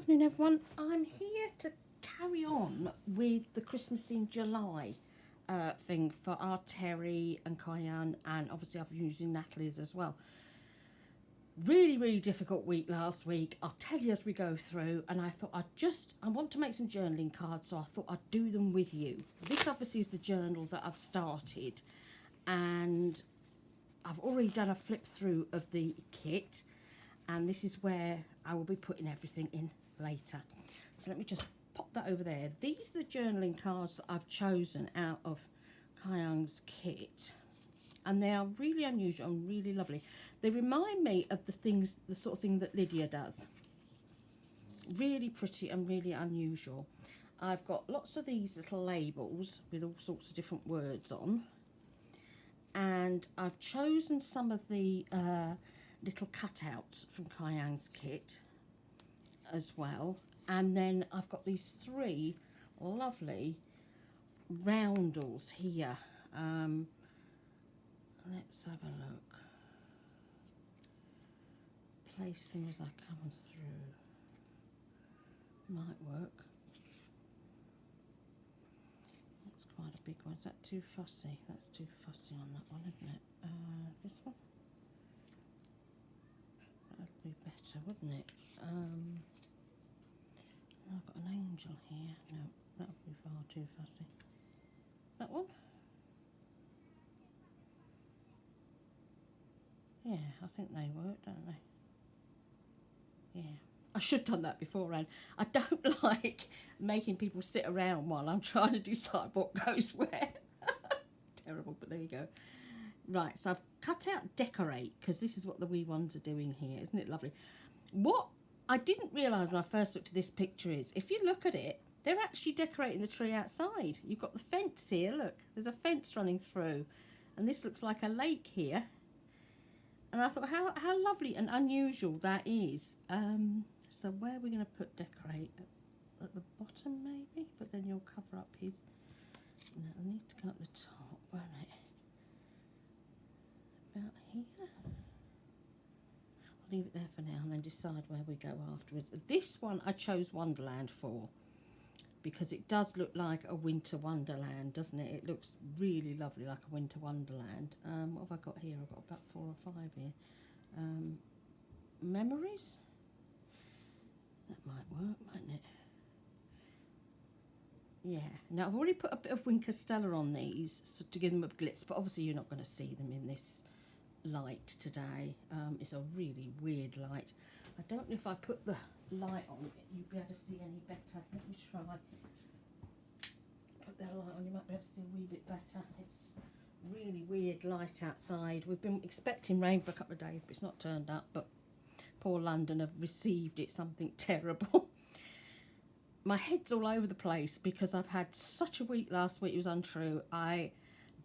Afternoon everyone, I'm here to carry on with the Christmas in July thing for our Teri and Dianne, and obviously I've been using Nathalie's as well. Really difficult week last week. I'll tell you as we go through, and I thought I want to make some journaling cards, so I thought I'd do them with you. This obviously is the journal that I've started, and I've already done a flip through of the kit, and this is where I will be putting everything in later. So let me just pop that over there. These are the journaling cards that I've chosen out of Kyung's kit, and they are really unusual and really lovely. They remind me of the sort of thing that Lydia does. Really pretty and really unusual. I've got lots of these little labels with all sorts of different words on, and I've chosen some of the little cutouts from Kyung's kit as well. And then I've got these three lovely roundels here. Let's have a look. Place them as I come through. Might work. That's quite a big one. Is that too fussy? That's too fussy on that one, isn't it? This one? That'd be better, wouldn't it? I've got an angel here. No, that would be far too fussy. That one? Yeah, I think they work, don't they? Yeah. I should have done that beforehand. I don't like making people sit around while I'm trying to decide what goes where. Terrible, but there you go. Right, so I've cut out decorate, because this is what the wee ones are doing here. Isn't it lovely? What I didn't realise when I first looked at this picture is, if you look at it, they're actually decorating the tree outside. You've got the fence here, look. There's a fence running through. And this looks like a lake here. And I thought, how lovely and unusual that is. So where are we going to put decorate? At the bottom, maybe? But then you'll cover up his... No, I need to go at the top, won't it? About here. I'll leave it there for now and then decide where we go afterwards. This one I chose Wonderland for, because it does look like a winter wonderland, doesn't it? It looks really lovely, like a winter wonderland. What have I got here? I've got about 4 or 5 here. Memories? That might work, mightn't it? Yeah. Now, I've already put a bit of Winker Stella on these so to give them a glitz, but obviously you're not going to see them in this light today. It's a really weird light. I don't know if I put the light on, you'd be able to see any better. Let me try. Put that light on, you might be able to see a wee bit better. It's really weird light outside. We've been expecting rain for a couple of days, but it's not turned up. But poor London have received it, something terrible. My head's all over the place because I've had such a week last week. It was untrue. I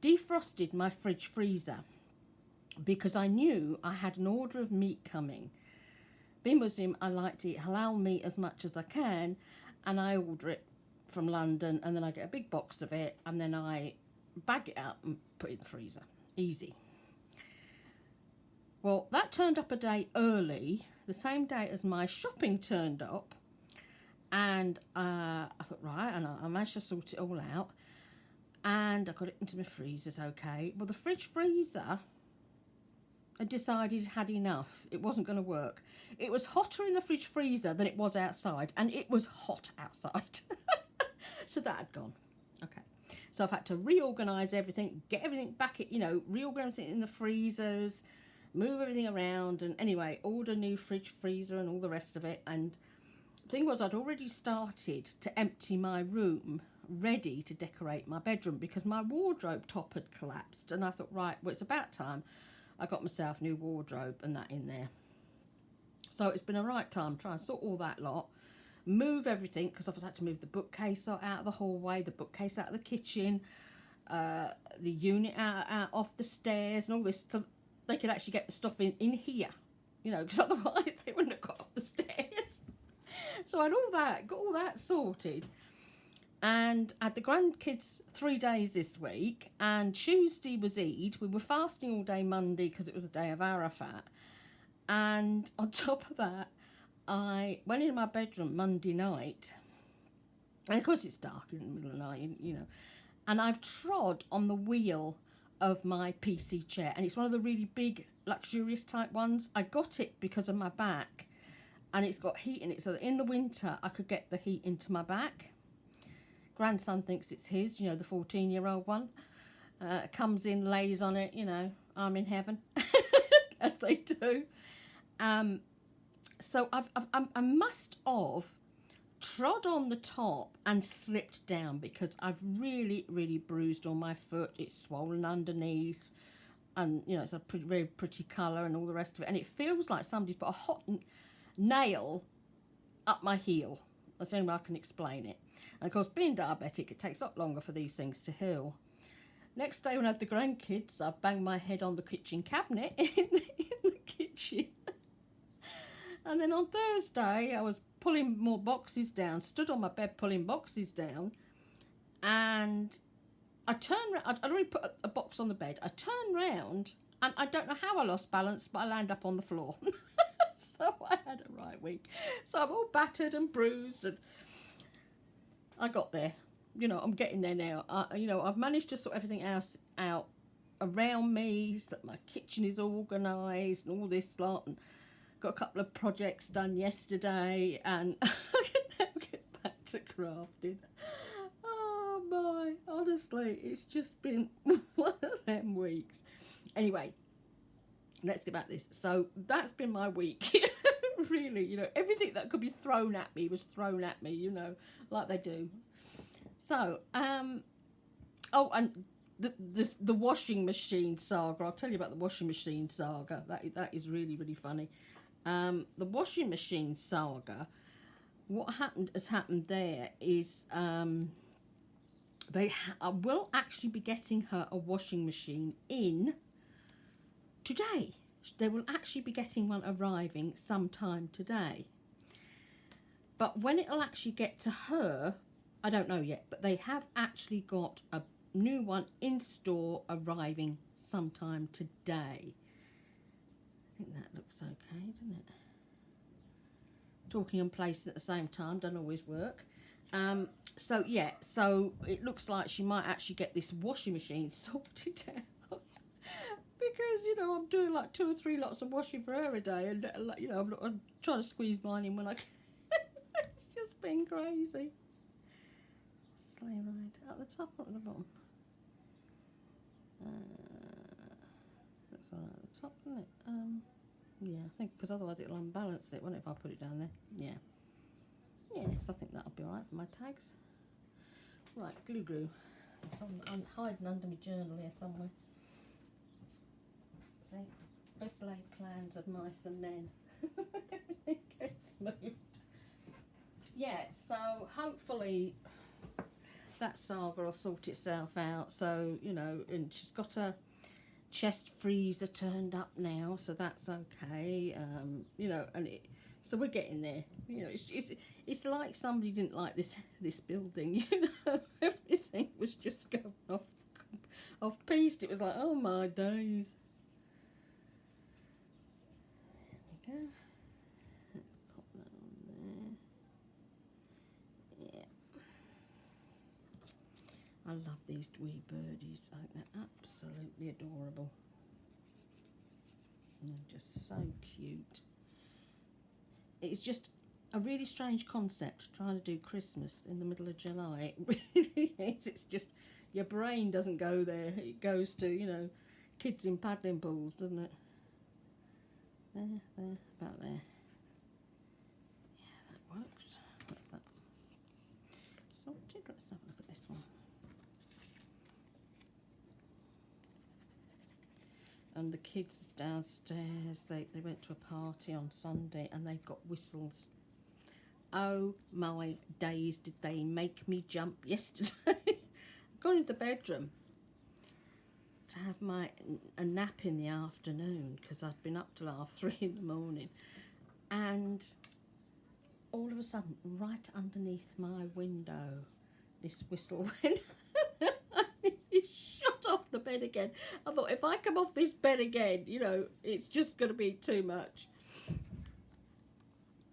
defrosted my fridge freezer because I knew I had an order of meat coming. Being Muslim, I like to eat halal meat as much as I can, and I order it from London, and then I get a big box of it, and then I bag it up and put it in the freezer. Easy. Well, that turned up a day early, the same day as my shopping turned up, and I thought, right, and I managed to sort it all out, and I got it into my freezers, okay. Well, the fridge freezer, I decided it had enough. It wasn't going to work. It was hotter in the fridge freezer than it was outside, and it was hot outside. So that had gone. Okay. So I've had to reorganise everything, get everything back, reorganise it in the freezers, move everything around, and anyway, order new fridge freezer and all the rest of it. And the thing was, I'd already started to empty my room, ready to decorate my bedroom, because my wardrobe top had collapsed, and I thought, right, well, it's about time I got myself a new wardrobe and that in there. So it's been a right time trying to sort all that lot, move everything, because I've had to move the bookcase out of the hallway, the bookcase out of the kitchen, the unit out off the stairs and all this, so they could actually get the stuff in here, because otherwise they wouldn't have got up the stairs. So I had got all that sorted. And I had the grandkids 3 days this week, and Tuesday was Eid. We were fasting all day Monday because it was a day of Arafat. And on top of that, I went in my bedroom Monday night, and of course it's dark in the middle of the night, you know, and I've trod on the wheel of my PC chair, and it's one of the really big, luxurious type ones. I got it because of my back, and it's got heat in it, so that in the winter I could get the heat into my back. Grandson thinks it's his, you know, the 14-year-old one. Comes in, lays on it, you know, I'm in heaven, as they do. So I must have trod on the top and slipped down, because I've really, really bruised on my foot. It's swollen underneath, and, you know, it's a very pretty colour and all the rest of it. And it feels like somebody's put a hot nail up my heel. That's the only way I can explain it. And of course, being diabetic, it takes a lot longer for these things to heal. Next day when I had the grandkids, I banged my head on the kitchen cabinet in the kitchen. And then on Thursday, I was pulling more boxes down, stood on my bed pulling boxes down, and I turned round. I'd already put a box on the bed. I turned round, and I don't know how I lost balance, but I landed up on the floor. So I had a right week. So I'm all battered and bruised, and I got there. You know, I'm getting there now. You know, I've managed to sort everything else out around me, so that my kitchen is organised and all this lot. And got a couple of projects done yesterday, and I can now get back to crafting. Oh my, honestly, it's just been one of them weeks. Anyway, let's get back to this. So that's been my week. Really, you know, everything that could be thrown at me was thrown at me, you know, like they do. So, oh, and the washing machine saga. I'll tell you about the washing machine saga. That is really, really funny. The washing machine saga, what has happened there is they will actually be getting her a washing machine in today. They will actually be getting one arriving sometime today. But when it'll actually get to her, I don't know yet, but they have actually got a new one in store arriving sometime today. I think that looks okay, doesn't it? Talking and placing at the same time don't always work. So yeah, so it looks like she might actually get this washing machine sorted out. Because, you know, I'm doing like 2 or 3 lots of washing for her a day, and, you know, I'm trying to squeeze mine in when I can. It's just been crazy. Sleigh ride at the top or at the bottom? That's all right at the top, isn't it? Yeah, I think, because otherwise it'll unbalance it, won't it, if I put it down there? Yeah. Yeah, so I think that'll be alright for my tags. Right, glue. I'm hiding under my journal here somewhere. See, best laid plans of mice and men. Everything gets moved. Yeah, so hopefully that saga will sort itself out. So, you know, and she's got a chest freezer turned up now, so that's okay. You know, and so we're getting there. You know, it's like somebody didn't like this building. You know, everything was just going off piste. It was like, oh my days. There we go. Pop that on there. Yeah. I love these wee birdies. I think they're absolutely adorable. And they're just so cute. It's just a really strange concept, trying to do Christmas in the middle of July. It really is. It's just, your brain doesn't go there. It goes to, you know, kids in paddling pools, doesn't it? There, about there. Yeah, that works. What's that? Sorted. Let's have a look at this one. And the kids downstairs, they went to a party on Sunday, and they've got whistles. Oh my days, did they make me jump yesterday. I got into the bedroom to have a nap in the afternoon, because I'd been up till 3:30 in the morning, and all of a sudden, right underneath my window, this whistle went. It shot off the bed again. I thought, if I come off this bed again, you know, it's just going to be too much.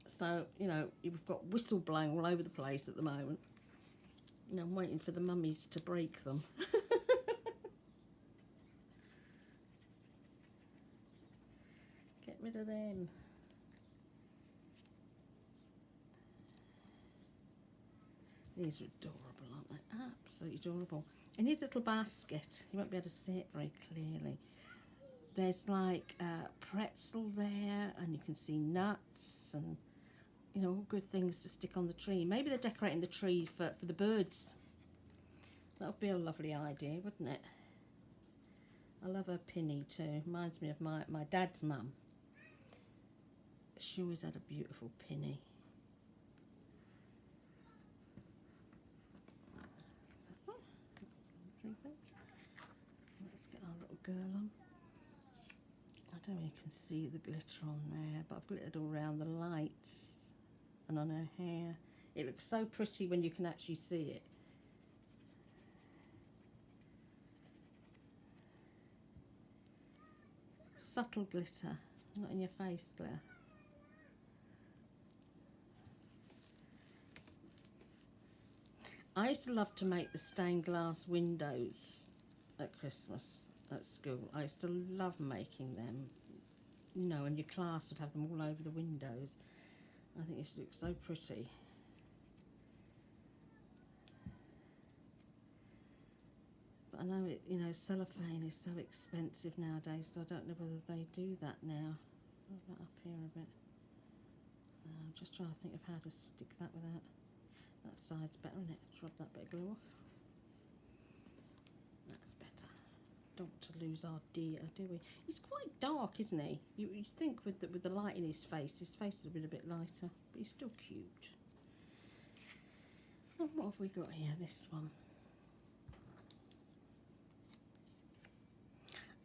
So So, you know, we've got whistle blowing all over the place at the moment. And I'm waiting for the mummies to break them. Get rid of them. These are adorable, aren't they? Absolutely adorable. In his little basket, you won't be able to see it very clearly. There's like pretzel there, and you can see nuts and, you know, all good things to stick on the tree. Maybe they're decorating the tree for the birds. That would be a lovely idea, wouldn't it? I love her pinny too. Reminds me of my dad's mum. She always had a beautiful pinny. Let's get our little girl on. I don't know if you can see the glitter on there, but I've glittered all around the lights and on her hair. It looks so pretty when you can actually see it. Subtle glitter, not in your face, Claire. I used to love to make the stained glass windows at Christmas at school. I used to love making them, you know, and your class would have them all over the windows. I think it used to look so pretty. But I know it, you know, cellophane is so expensive nowadays, so I don't know whether they do that now. What about up here a bit? I'm just trying to think of how to stick that without. That side's better, isn't it? Rub that bit of glue off. That's better. Don't want to lose our dear, do we? He's quite dark, isn't he? You think with the light in his face would have been a bit lighter, but he's still cute. And what have we got here? This one.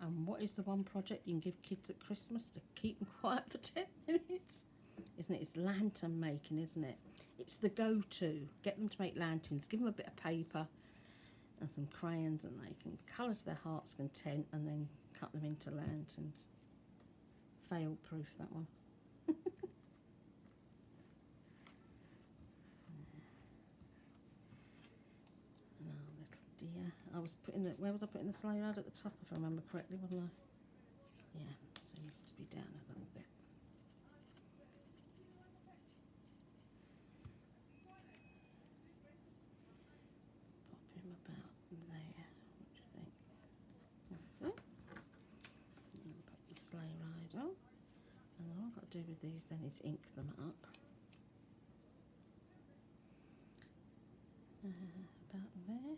And what is the one project you can give kids at Christmas to keep them quiet for 10 minutes? Isn't it? It's lantern making, isn't it? It's the go-to. Get them to make lanterns. Give them a bit of paper and some crayons, and they can colour to their heart's content and then cut them into lanterns. Fail-proof, that one. Oh, little dear. I was putting the, where was I putting the sleigh ride? At the top, if I remember correctly, wasn't I? Yeah, so it needs to be down a little bit. About there. What do you think? Okay. And put the sleigh ride on. And all I've got to do with these then is ink them up. About there.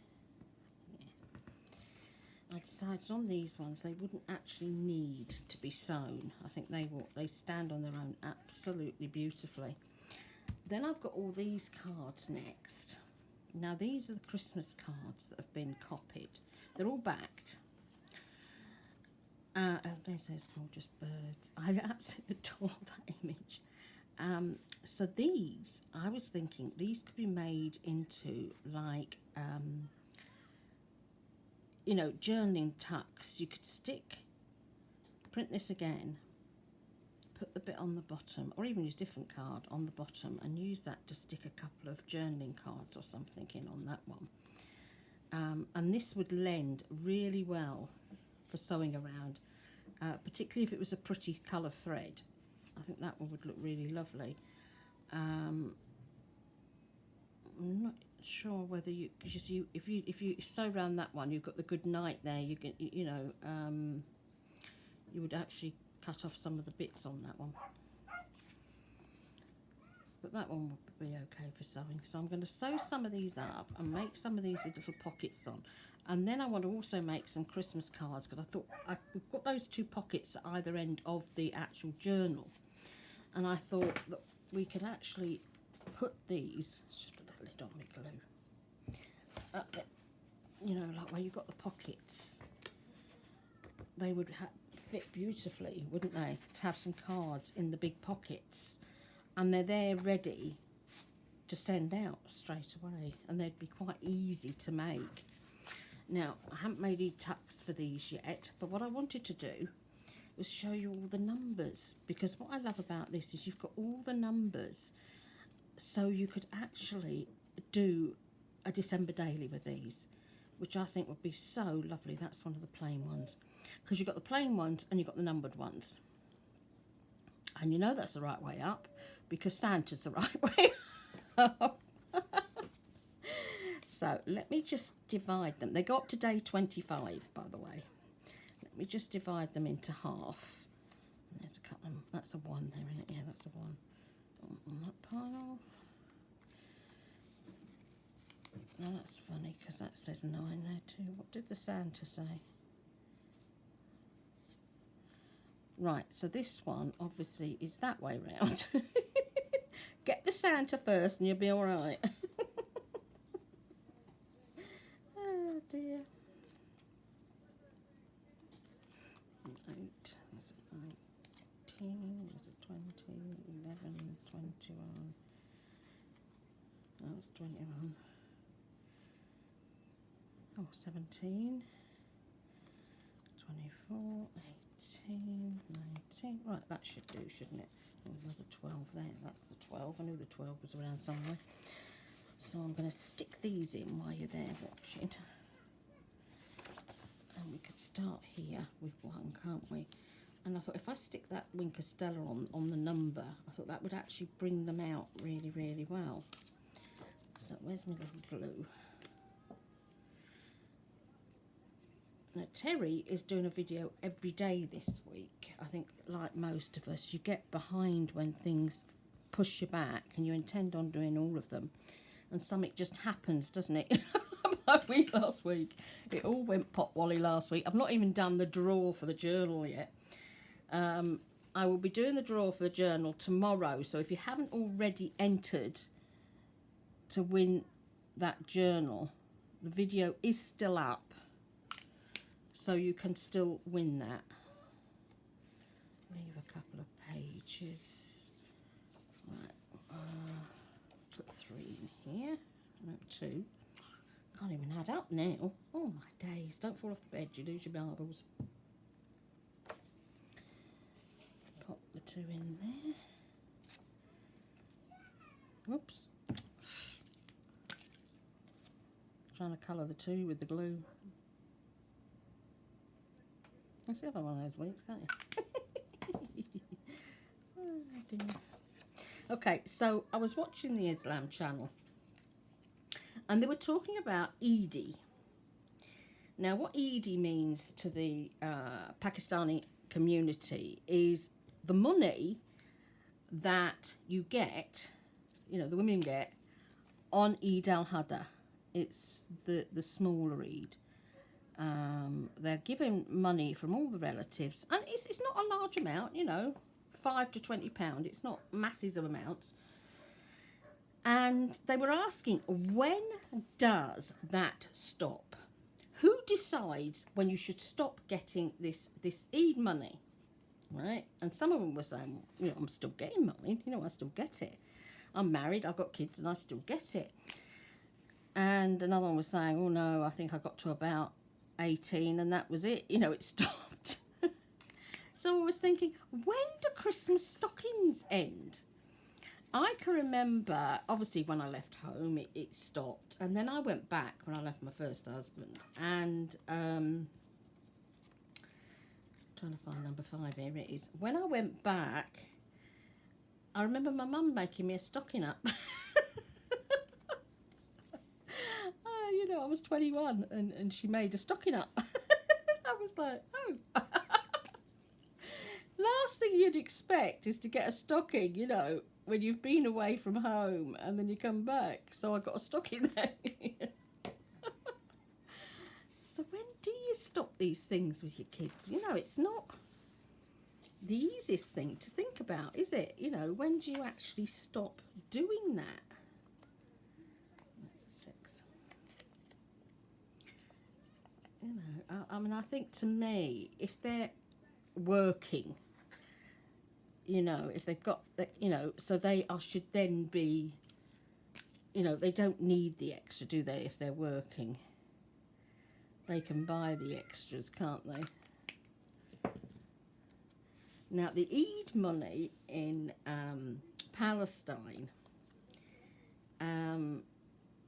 Yeah. I decided on these ones they wouldn't actually need to be sewn. I think they stand on their own absolutely beautifully. Then I've got all these cards next. Now these are the Christmas cards that have been copied. They're all backed. There's those gorgeous birds. I absolutely adore that image. So these, I was thinking, these could be made into like, you know, journaling tucks. You could print this again, put the bit on the bottom, or even use a different card on the bottom and use that to stick a couple of journaling cards or something in on that one. And this would lend really well for sewing around, particularly if it was a pretty colour thread. I think that one would look really lovely. I'm not sure whether you, because you see, if you sew around that one, you've got the good night there. You can, you know, you would actually cut off some of the bits on that one, but that one would be okay for sewing. So I'm going to sew some of these up and make some of these with little pockets on, and then I want to also make some Christmas cards, because I thought we've got those two pockets at either end of the actual journal, and I thought that we could actually put these, let's just put the lid on my glue, you know, like where you've got the pockets, they would fit beautifully, wouldn't they, to have some cards in the big pockets, and they're there ready to send out straight away, and they'd be quite easy to make. Now I haven't made any tucks for these yet, but what I wanted to do was show you all the numbers, because what I love about this is you've got all the numbers, so you could actually do a December daily with these, which I think would be so lovely. That's one of the plain ones, because you've got the plain ones and you've got the numbered ones, and you know that's the right way up because Santa's the right way up. So let me just divide them. They go up to day 25, by the way. Let me just divide them into half. There's a couple. That's a 1 there, isn't it? Yeah, that's a 1 on that pile. Now that's funny because that says 9 there too. What did the Santa say? Right, so this one obviously is that way round. Get the Santa first and you'll be all right. Oh dear. 8, was it 19, was it 20, 11, 21, that was 21, oh, 17, 24, 18, 19, right, that should do, shouldn't it? Oh, another 12 there, that's the 12, I knew the 12 was around somewhere. So I'm going to stick these in while you're there watching. And we could start here with 1, can't we? And I thought if I stick that Wink of Stella on the number, I thought that would actually bring them out really, really well. So where's my little glue? Now Teri is doing a video every day this week. I think like most of us, you get behind when things push you back and you intend on doing all of them. And something just happens, doesn't it? My week last week, it all went potwally last week. I've not even done the draw for the journal yet. I will be doing the draw for the journal tomorrow. So if you haven't already entered to win that journal, the video is still up. So you can still win that. Leave a couple of pages. Right, put 3 in here. No, 2. Can't even add up now. Oh my days. Don't fall off the bed, you lose your marbles. Pop the 2 in there. Oops. Trying to colour the 2 with the glue. Let's see if I'm one of those weeks, can't you? Oh, dear. Okay, so I was watching the Islam channel and they were talking about Eid. Now, what Eid means to the Pakistani community is the money that you get, you know, the women get on Eid al-Adha. It's the smaller Eid. They're giving money from all the relatives, and it's not a large amount, you know, £5 to £20. It's not masses of amounts. And they were asking, when does that stop? Who decides when you should stop getting this Eid money, right? And some of them were saying, you know, I'm still getting mine, you know, I still get it. I'm married, I've got kids, and I still get it. And another one was saying, oh no, I think I got to about 18 and that was it, you know, it stopped. So I was thinking, when do Christmas stockings end? I can remember, obviously when I left home it stopped, and then I went back when I left my first husband, and trying to find number 5, here it is. When I went back, I remember my mum making me a stocking up. You know, I was 21 and she made a stocking up. I was like, oh. Last thing you'd expect is to get a stocking, you know, when you've been away from home and then you come back. So I got a stocking there. So when do you stop these things with your kids? You know, it's not the easiest thing to think about, is it? You know, when do you actually stop doing that? That's a 6. You know, I mean, I think to me, if they're working, you know, if they've got, you know, so they should then be, you know, they don't need the extra, do they, if they're working? They can buy the extras, can't they? Now, the Eid money in Palestine,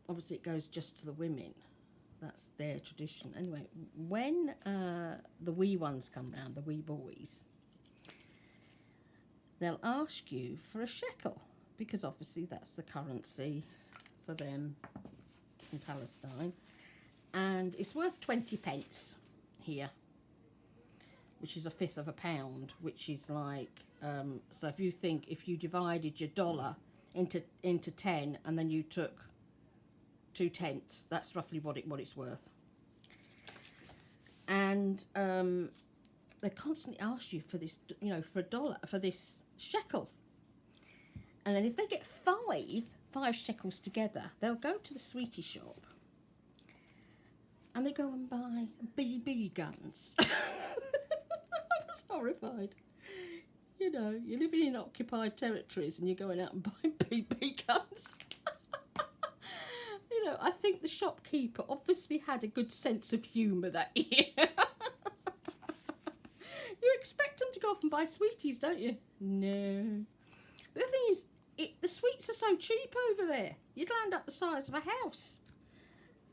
obviously it goes just to the women. That's their tradition. Anyway, when the wee ones come round, the wee boys, they'll ask you for a shekel, because obviously that's the currency for them in Palestine. And it's worth 20 pence here, which is a fifth of a pound, which is like, so if you think, if you divided your dollar into 10 and then you took 2/10, that's roughly what it's worth. And they constantly ask you for this, you know, for a dollar, for this shekel. And then if they get five shekels together, they'll go to the sweetie shop and they go and buy BB guns. I was horrified. You know, you're living in occupied territories and you're going out and buying BB guns. You know, I think the shopkeeper obviously had a good sense of humour that year. You expect them to go off and buy sweeties, don't you? No. But the thing is, the sweets are so cheap over there. You'd land up the size of a house.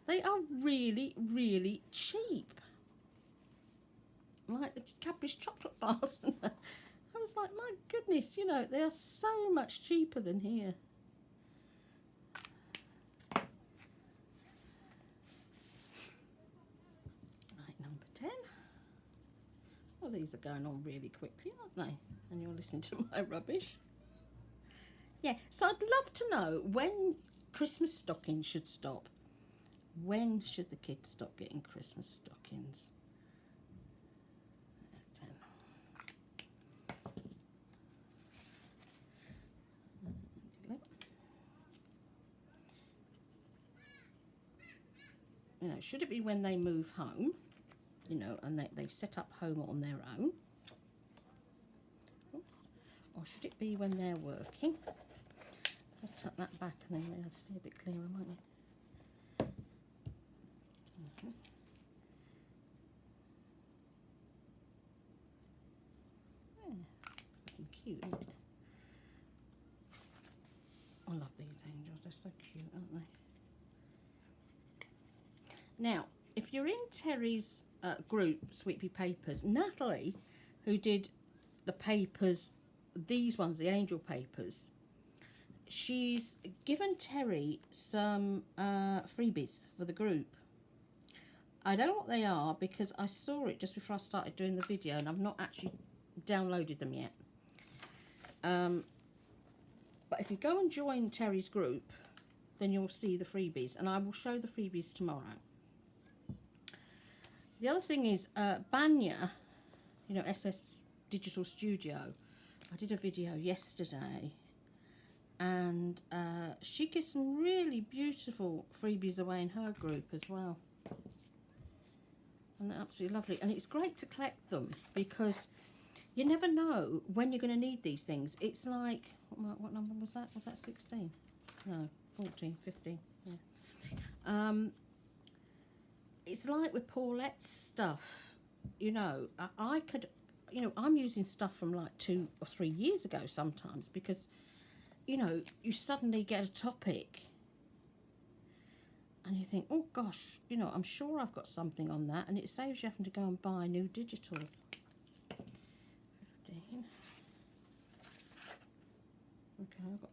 They are really, really cheap. Like the Cadbury's chocolate bars. I was like, my goodness, you know, they are so much cheaper than here. Right, number 10. Well, these are going on really quickly, aren't they? And you're listening to my rubbish. Yeah, so I'd love to know when Christmas stockings should stop. When should the kids stop getting Christmas stockings? 10. You know, should it be when they move home? You know, and they set up home on their own? Oops. Or should it be when they're working? I'll tuck that back and then you'll see a bit clearer, won't you? Yeah, it's looking cute, isn't it? I love these angels, they're so cute, aren't they? Now, if you're in Teri's group, Sweet Pea Papers, Nathalie, who did the papers, these ones, the angel papers, she's given Teri some freebies for the group. I don't know what they are because I saw it just before I started doing the video and I've not actually downloaded them yet. But if you go and join Teri's group, then you'll see the freebies, and I will show the freebies tomorrow. The other thing is Banya, you know, SS Digital Studio. I did a video yesterday and she gives some really beautiful freebies away in her group as well. And they're absolutely lovely. And it's great to collect them because you never know when you're going to need these things. It's like, what number was that? Was that 16? No, 14, 15. Yeah. It's like with Paulette's stuff, you know, I could, you know, I'm using stuff from like 2 or 3 years ago sometimes because, you know, you suddenly get a topic and you think, oh gosh, you know, I'm sure I've got something on that, and it saves you having to go and buy new digitals. 15. Okay, I've got,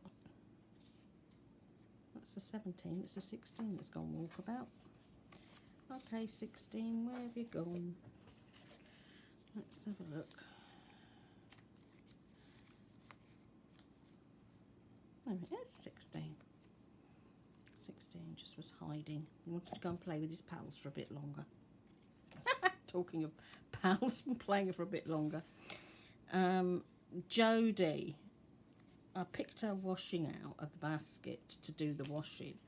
that's the 17, it's the 16 that's gone walkabout. Okay, 16, where have you gone? Let's have a look. Oh, it is 16. 16 just was hiding. He wanted to go and play with his pals for a bit longer. Talking of pals and playing for a bit longer. Jodie, I picked her washing out of the basket to do the washing,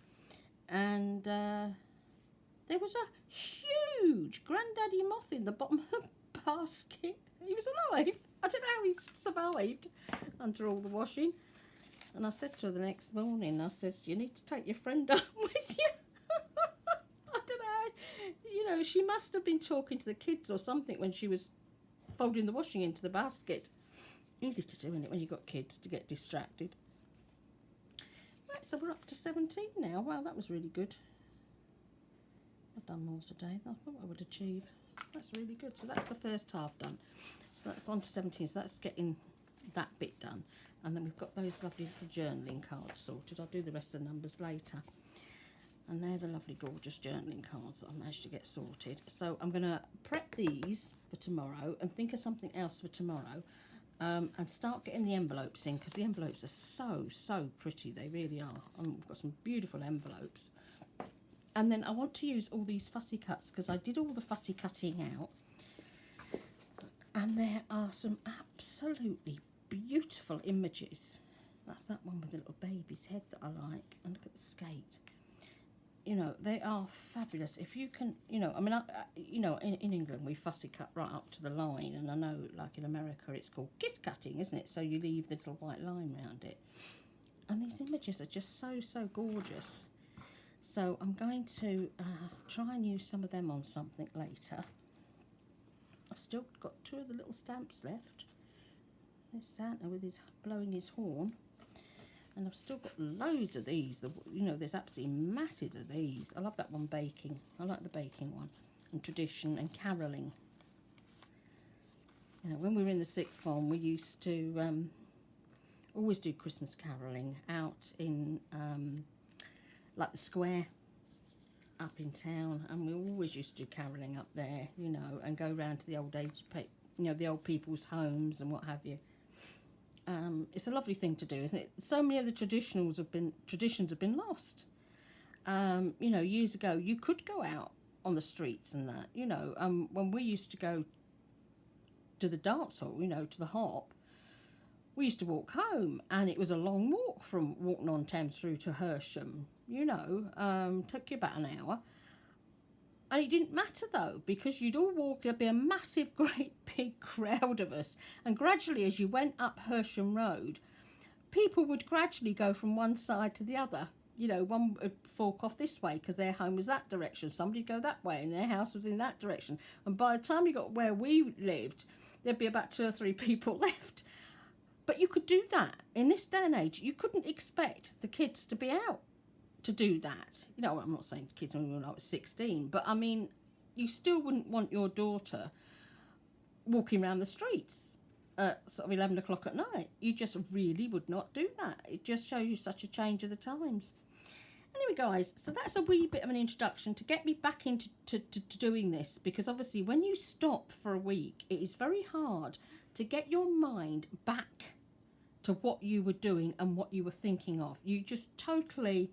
and there was a huge granddaddy moth in the bottom of the basket. He was alive. I don't know how he survived under all the washing. And I said to her the next morning, I says, you need to take your friend home with you. I don't know. You know, she must have been talking to the kids or something when she was folding the washing into the basket. Easy to do, isn't it, when you've got kids, to get distracted. Right, so we're up to 17 now. Wow, that was really good. I've done more today than I thought I would achieve. That's really good. So that's the first half done. So that's on to 17. So that's getting that bit done. And then we've got those lovely little journaling cards sorted. I'll do the rest of the numbers later. And they're the lovely, gorgeous journaling cards that I managed to get sorted. So I'm going to prep these for tomorrow and think of something else for tomorrow. And start getting the envelopes in, because the envelopes are so pretty. They really are. We've got some beautiful envelopes. And then I want to use all these fussy cuts, because I did all the fussy cutting out. And there are some absolutely beautiful images. That's that one with the little baby's head that I like. And look at the skate. You know, they are fabulous. If you can, you know, I mean, you know, in England we fussy cut right up to the line, and I know, like in America, it's called kiss cutting, isn't it? So you leave the little white line around it. And these images are just so gorgeous. So I'm going to try and use some of them on something later. I've still got 2 of the little stamps left. There's Santa with his blowing his horn. And I've still got loads of these. You know, there's absolutely masses of these. I love that one, baking. I like the baking one. And tradition and caroling. You know, when we were in the sixth form, we used to always do Christmas caroling out in, like the square up in town. And we always used to do caroling up there, you know, and go round to the old age, you know, the old people's homes and what have you. It's a lovely thing to do, isn't it? So many of the traditions have been lost. You know, years ago, you could go out on the streets and that, you know. When we used to go to the dance hall, you know, to the hop, we used to walk home, and it was a long walk from Walton-on-Thames through to Hersham, you know. Took you about an hour. And it didn't matter, though, because you'd all walk, there'd be a massive, great, big crowd of us. And gradually, as you went up Hersham Road, people would gradually go from one side to the other. You know, one would fork off this way because their home was that direction. Somebody'd go that way and their house was in that direction. And by the time you got where we lived, there'd be about 2 or 3 people left. But you could do that. In this day and age, you couldn't expect the kids to be out to do that. You know, I'm not saying to kids when I was 16, but I mean, you still wouldn't want your daughter walking around the streets at sort of 11 o'clock at night. You just really would not do that. It just shows you such a change of the times. Anyway, guys, so that's a wee bit of an introduction to get me back into to doing this, because obviously when you stop for a week, it is very hard to get your mind back to what you were doing and what you were thinking of. You just totally...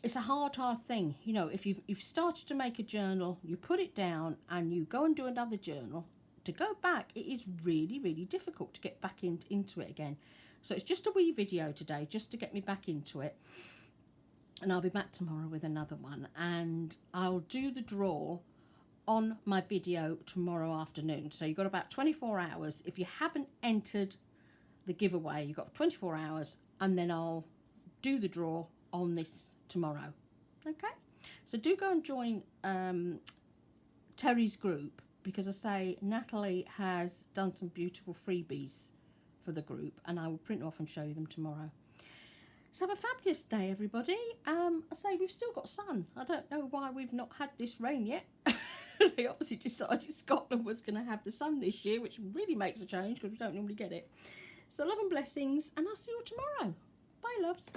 It's a hard thing, you know. If you've started to make a journal, you put it down and you go and do another journal, to go back, it is really difficult to get back into it again. So it's just a wee video today, just to get me back into it. And I'll be back tomorrow with another one. And I'll do the draw on my video tomorrow afternoon. So you've got about 24 hours. If you haven't entered the giveaway, you've got 24 hours. And then I'll do the draw on this tomorrow. Okay, so do go and join Teri's group, because I say Nathalie has done some beautiful freebies for the group, and I will print them off and show you them tomorrow. So have a fabulous day, everybody. I say we've still got sun. I don't know why we've not had this rain yet. They obviously decided Scotland was going to have the sun this year, which really makes a change because we don't normally get it. So love and blessings, and I'll see you tomorrow. Bye, loves.